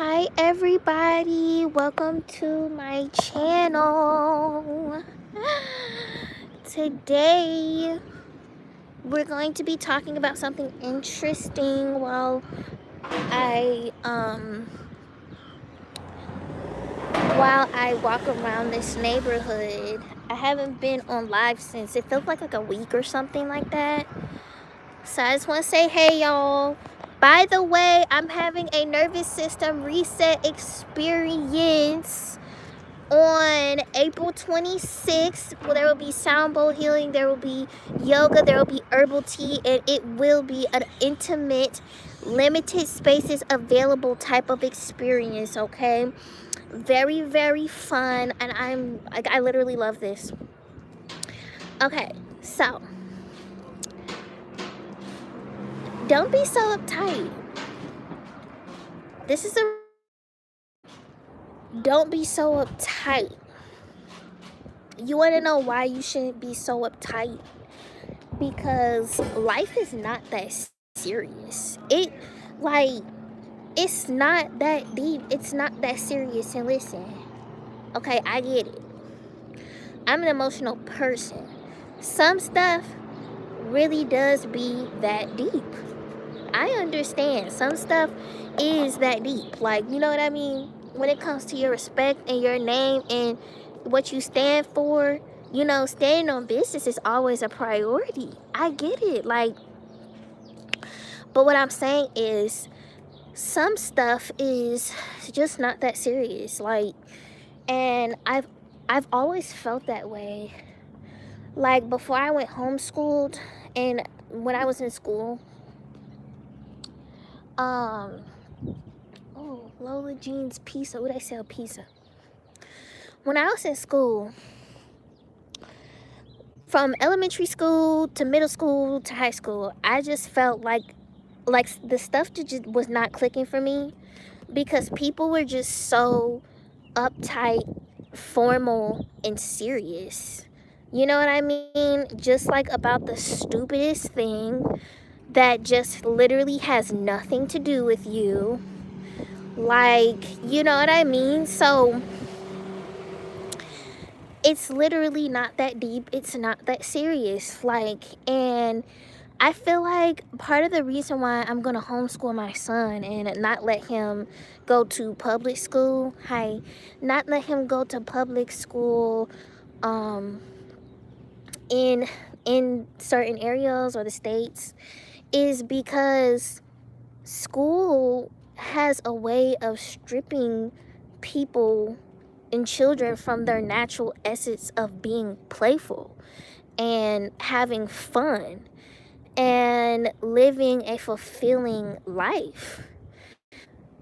Hi everybody, welcome to my channel. Today we're going to be talking about something interesting while I walk around this neighborhood. I haven't been on live since it felt like a week or something like that. So I just want to say hey y'all. By the way, I'm having a nervous system reset experience on April 26th. Well, there will be sound bowl healing, there will be yoga, there will be herbal tea, and it will be an intimate, limited spaces available type of experience, okay? Very, very fun, and I literally love this. Okay, so don't be so uptight. Don't be so uptight. You want to know why you shouldn't be so uptight? Because life is not that serious. It's not that deep. It's not that serious. And listen, okay, I get it. I'm an emotional person. Some stuff really does be that deep. I understand. Some stuff is that deep. Like, you know what I mean? When it comes to your respect and your name and what you stand for, you know, standing on business is always a priority. I get it. Like, but what I'm saying is some stuff is just not that serious. Like, and I've always felt that way. Like, before I went homeschooled and when I was in school, oh, Lola Jean's pizza. What I sell pizza. When I was in school, from elementary school to middle school to high school, I just felt like the stuff just was not clicking for me because people were just so uptight, formal, and serious. You know what I mean? Just like about the stupidest thing that just literally has nothing to do with you. Like, you know what I mean? So it's literally not that deep. It's not that serious. Like, and I feel like part of the reason why I'm going to homeschool my son and not let him go to public school, not let him go to public school in certain areas or the states is because school has a way of stripping people and children from their natural essence of being playful and having fun and living a fulfilling life.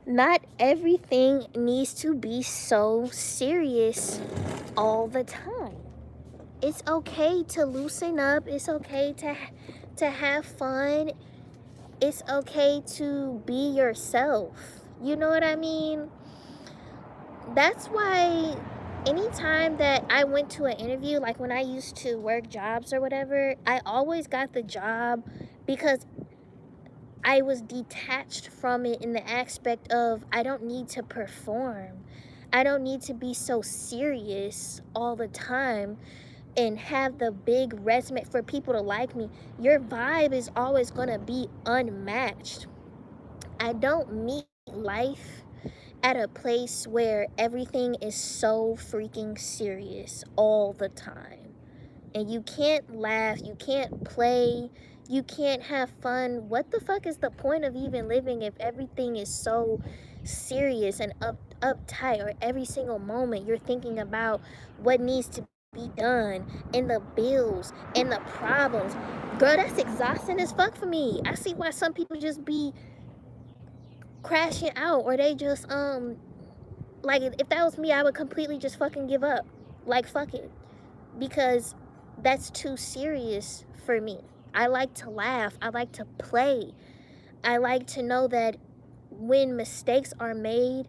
Not everything needs to be so serious all the time. It's okay to loosen up. It's okay to have fun. It's okay to be yourself. You know what I mean? That's why anytime that I went to an interview, like when I used to work jobs or whatever, I always got the job because I was detached from it in the aspect of I don't need to perform. I don't need to be so serious all the time and have the big resume for people to like me. Your vibe is always going to be unmatched. I don't meet life at a place where everything is so freaking serious all the time. And you can't laugh, you can't play, you can't have fun. What the fuck is the point of even living if everything is so serious and uptight, or every single moment you're thinking about what needs to be done and the bills and the problems? Girl, that's exhausting as fuck for me. I see why some people just be crashing out, or they just like, if that was me, I would completely just fucking give up. Like, fuck it. Because that's too serious for me. I like to laugh. I like to play. I like to know that when mistakes are made,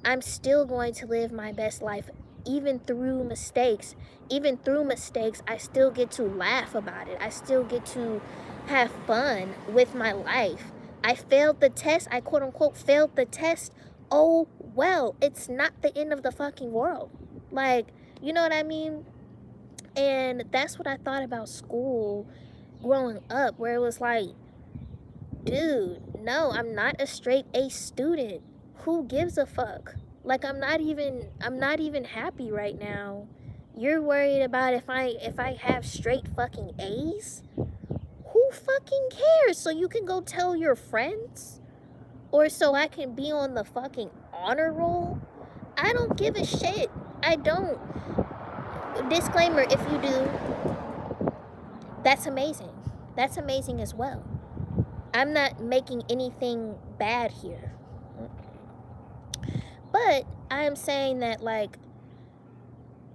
I'm still going to live my best life. Even through mistakes, I still get to laugh about it. I still get to have fun with my life. I failed the test. I quote unquote failed the test oh well, it's not the end of the fucking world. Like, you know what I mean? And that's what I thought about school growing up, where it was like, dude, no, I'm not a straight A student. Who gives a fuck? Like, I'm not even happy right now. You're worried about if I have straight fucking A's? Who fucking cares? So you can go tell your friends? Or so I can be on the fucking honor roll? I don't give a shit. I don't. Disclaimer, if you do, that's amazing. That's amazing as well. I'm not making anything bad here. But I am saying that, like,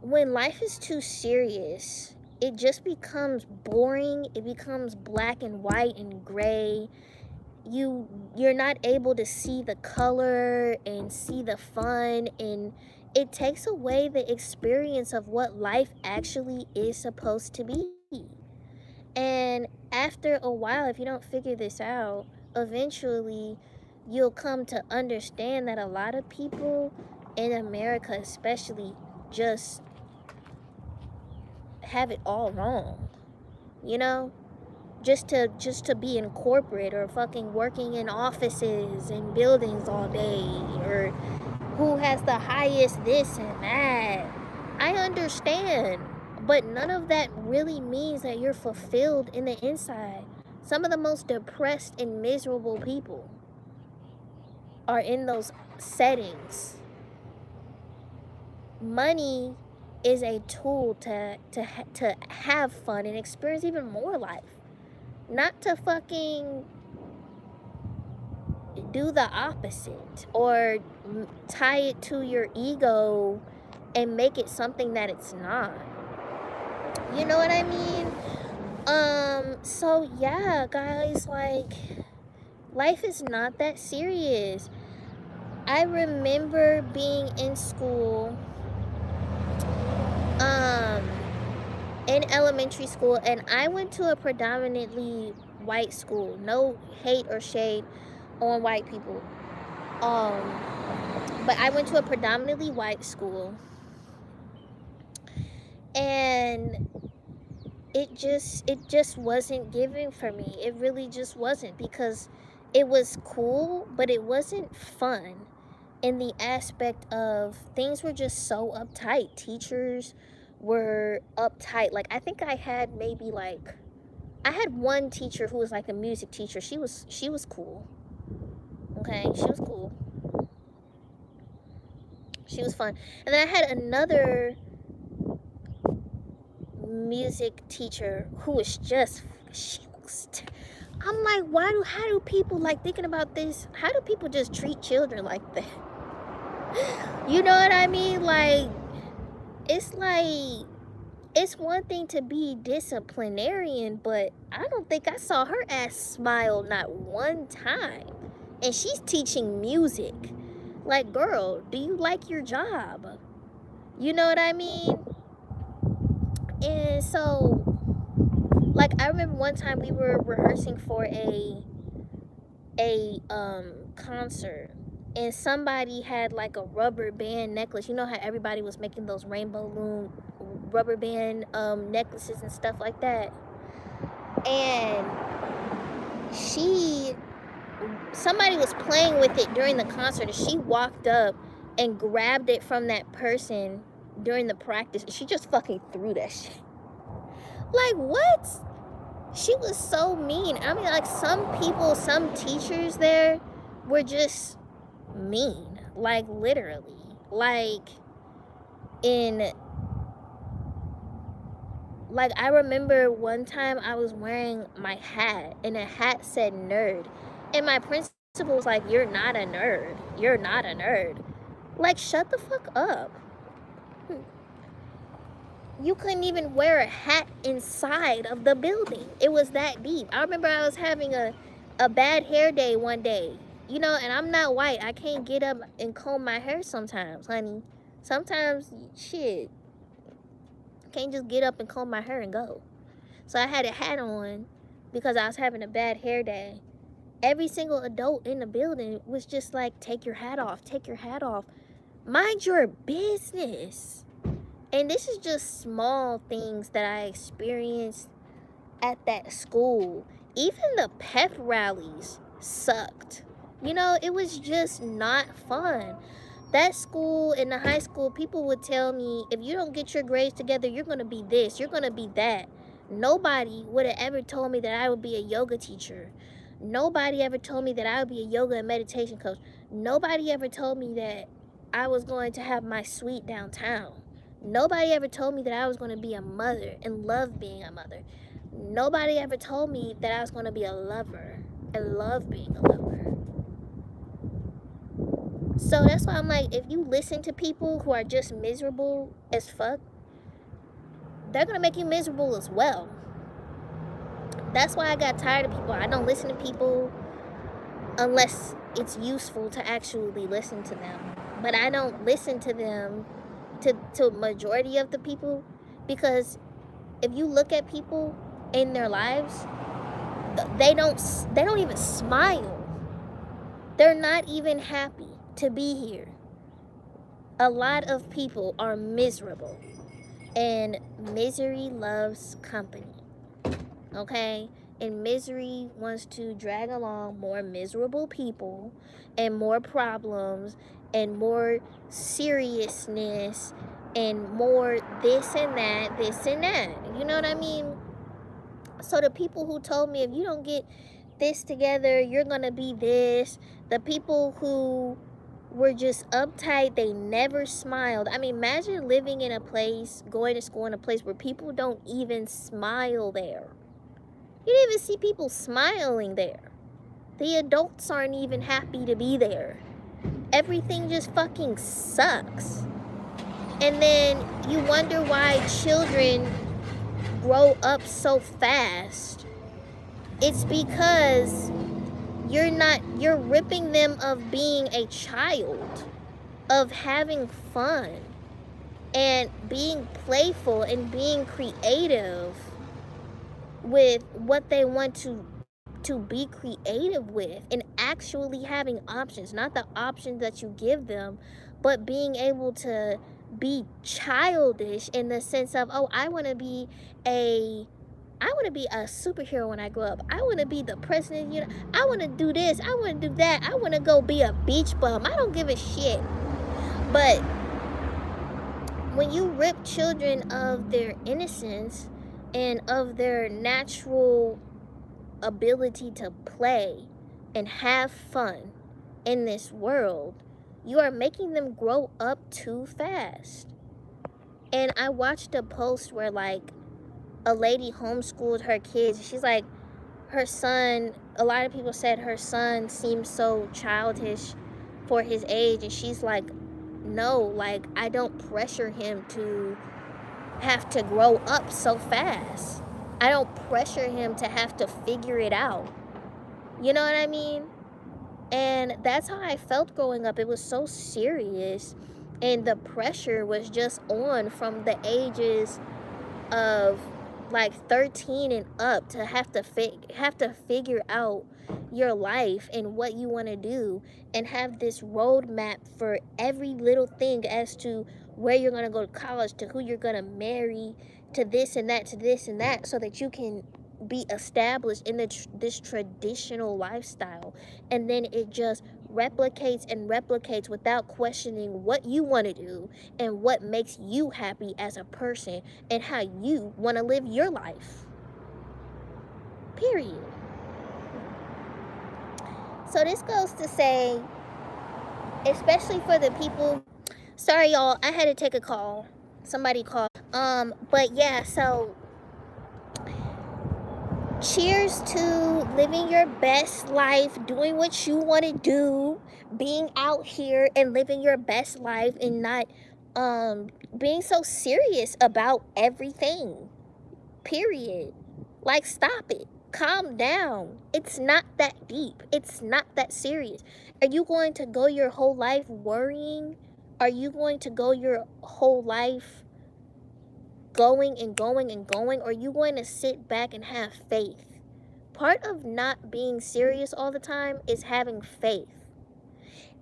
when life is too serious, it just becomes boring. It becomes black and white and gray. You're not able to see the color and see the fun, and it takes away the experience of what life actually is supposed to be. And after a while, if you don't figure this out, eventually you'll come to understand that a lot of people in America especially just have it all wrong. You know? Just to be in corporate, or fucking working in offices and buildings all day, or who has the highest this and that. I understand, but none of that really means that you're fulfilled in the inside. Some of the most depressed and miserable people are in those settings. Money is a tool to have fun and experience even more life, not to fucking do the opposite or tie it to your ego and make it something that it's not. You know what I mean? So yeah, guys, like, life is not that serious. I remember being in school, um, in elementary school, and I went to a predominantly white school. No hate or shade on white people. Um, but I went to a predominantly white school, and it just wasn't giving for me. It really just wasn't, because it was cool, but it wasn't fun in the aspect of things were just so uptight. Teachers were uptight. Like, I think I had one teacher who was like a music teacher. She was cool. Okay, she was cool. She was fun. And then I had another music teacher who was just, I'm like, how do people, like, thinking about this, how do people just treat children like that? You know what I mean? It's like, it's one thing to be disciplinarian, but I don't think I saw her ass smile not one time. And she's teaching music. Like, girl, do you like your job? You know what I mean? And so, like, I remember one time we were rehearsing for a concert, and somebody had like a rubber band necklace. You know how everybody was making those rainbow loom rubber band necklaces and stuff like that. And somebody was playing with it during the concert, and she walked up and grabbed it from that person during the practice, and she just fucking threw that shit. Like, what? She was so mean. I mean, like, some teachers there were just mean. Like, literally. Like, I remember one time I was wearing my hat, and the hat said nerd. And my principal was like, "You're not a nerd. You're not a nerd." Like, shut the fuck up. You couldn't even wear a hat inside of the building. It was that deep. I remember I was having a bad hair day one day, you know, and I'm not white. I can't get up and comb my hair sometimes, honey. Sometimes, shit, I can't just get up and comb my hair and go. So I had a hat on because I was having a bad hair day. Every single adult in the building was just like, take your hat off, take your hat off. Mind your business. And this is just small things that I experienced at that school. Even the pep rallies sucked. You know, it was just not fun. That school, in the high school, people would tell me, if you don't get your grades together, you're going to be this, you're going to be that. Nobody would have ever told me that I would be a yoga teacher. Nobody ever told me that I would be a yoga and meditation coach. Nobody ever told me that I was going to have my suite downtown. Nobody ever told me that I was going to be a mother and love being a mother. Nobody ever told me that I was going to be a lover and love being a lover. So that's why I'm like, if you listen to people who are just miserable as fuck, they're going to make you miserable as well. That's why I got tired of people. I don't listen to people unless it's useful to actually listen to them. But I don't listen to them, to majority of the people, because if you look at people in their lives, they don't even smile. They're not even happy to be here. A lot of people are miserable, and misery loves company. Okay? And misery wants to drag along more miserable people and more problems and more seriousness and more this and that, this and that. You know what I mean? So the people who told me, if you don't get this together, you're gonna be this. The people who were just uptight, they never smiled. I mean, imagine living in a place, going to school in a place where people don't even smile there. You don't even see people smiling there. The adults aren't even happy to be there. Everything just fucking sucks. And then you wonder why children grow up so fast. It's because you're ripping them of being a child, of having fun and being playful and being creative with what they want to be creative with, and actually having options, not the options that you give them, but being able to be childish in the sense of, oh, I want to be a superhero when I grow up. I want to be the president. You know, I want to do this. I want to do that. I want to go be a beach bum. I don't give a shit. But when you rip children of their innocence and of their natural ability to play and have fun in this world, you are making them grow up too fast. And I watched a post where, like, a lady homeschooled her kids. She's like, her son, a lot of people said her son seems so childish for his age, and she's like, no, like, I don't pressure him to have to grow up so fast. I don't pressure him to have to figure it out. You know what I mean? And that's how I felt growing up. It was so serious, and the pressure was just on from the ages of like 13 and up to have to figure out your life and what you want to do, and have this roadmap for every little thing as to where you're going to go to college, to who you're going to marry, to this and that, to this and that, so that you can be established in this traditional lifestyle. And then it just replicates and replicates without questioning what you want to do and what makes you happy as a person and how you want to live your life. Period. So this goes to say, especially for the people, sorry y'all, I had to take a call. Somebody called. But yeah, so cheers to living your best life, doing what you want to do, being out here and living your best life, and not being so serious about everything. Period. Like, stop it. Calm down. It's not that deep. It's not that serious. Are you going to go your whole life worrying? Are you going to go your whole life going and going and going? Or are you going to sit back and have faith? part of not being serious all the time is having faith.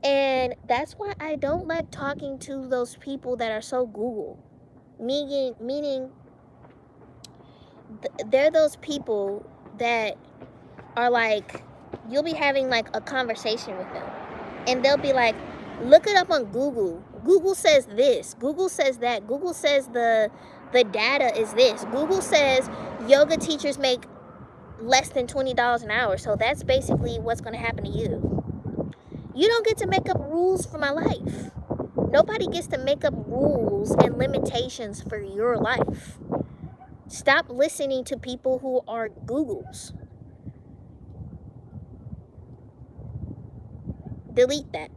And that's why I don't like talking to those people that are so Google. Meaning they're those people that are like, you'll be having like a conversation with them, and they'll be like, look it up on Google. Google says this. Google says that. Google says the data is this. Google says yoga teachers make less than $20 an hour. So that's basically what's going to happen to you. You don't get to make up rules for my life. Nobody gets to make up rules and limitations for your life. Stop listening to people who are Googles. Delete that.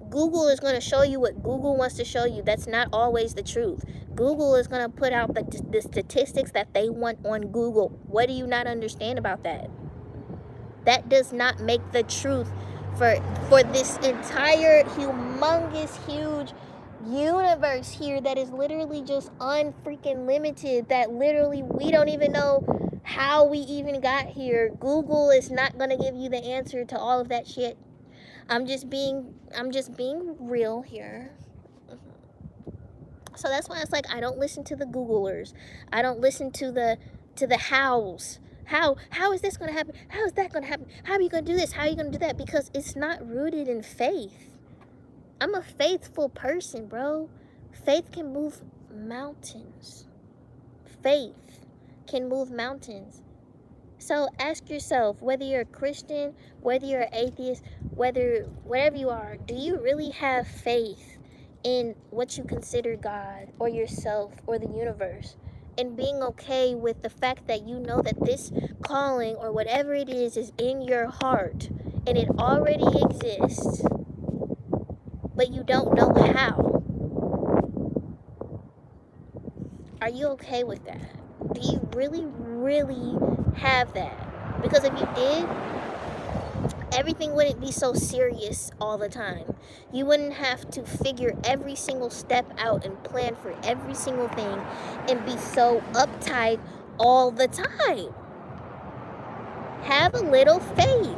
Google is going to show you what Google wants to show you. That's not always the truth. Google is going to put out the statistics that they want on Google. What do you not understand about that? That does not make the truth for this entire humongous, huge universe here that is literally just unfreaking limited, that literally we don't even know how we even got here. Google is not going to give you the answer to all of that shit. I'm just being real here. So that's why it's like I don't listen to the Googlers. I don't listen to the hows. How is this going to happen? How is that going to happen? How are you going to do this? How are you going to do that? Because it's not rooted in faith. I'm a faithful person, bro. Faith can move mountains. Faith can move mountains. So ask yourself, whether you're a Christian, whether you're an atheist, whatever you are, do you really have faith in what you consider God or yourself or the universe? And being okay with the fact that you know that this calling or whatever it is in your heart and it already exists, but you don't know how. Are you okay with that? Do you really, really have that? Because if you did, everything wouldn't be so serious all the time. You wouldn't have to figure every single step out and plan for every single thing and be so uptight all the time. Have a little faith.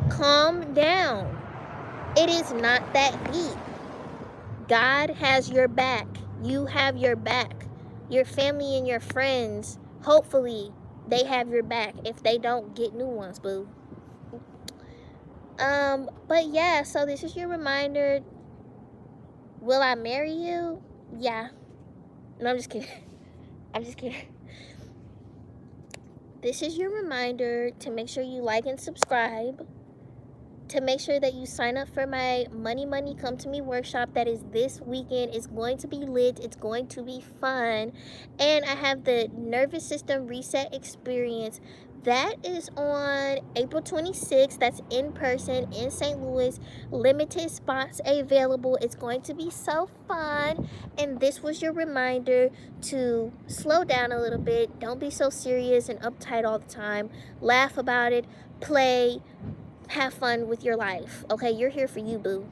Calm down. It is not that deep. God has your back. You have your back. Your family and your friends, hopefully, they have your back. If they don't, get new ones, boo. But yeah, so this is your reminder. Will I marry you? Yeah. No, I'm just kidding. I'm just kidding. This is your reminder to make sure you like and subscribe. To make sure that you sign up for my Money Come to Me workshop that is this weekend. It's going to be lit. It's going to be fun. And I have the nervous system reset experience. That is on April 26th. That's in person in St. Louis. Limited spots available. It's going to be so fun. And this was your reminder to slow down a little bit. Don't be so serious and uptight all the time. Laugh about it. Play. Have fun with your life. Okay, you're here for you, boo.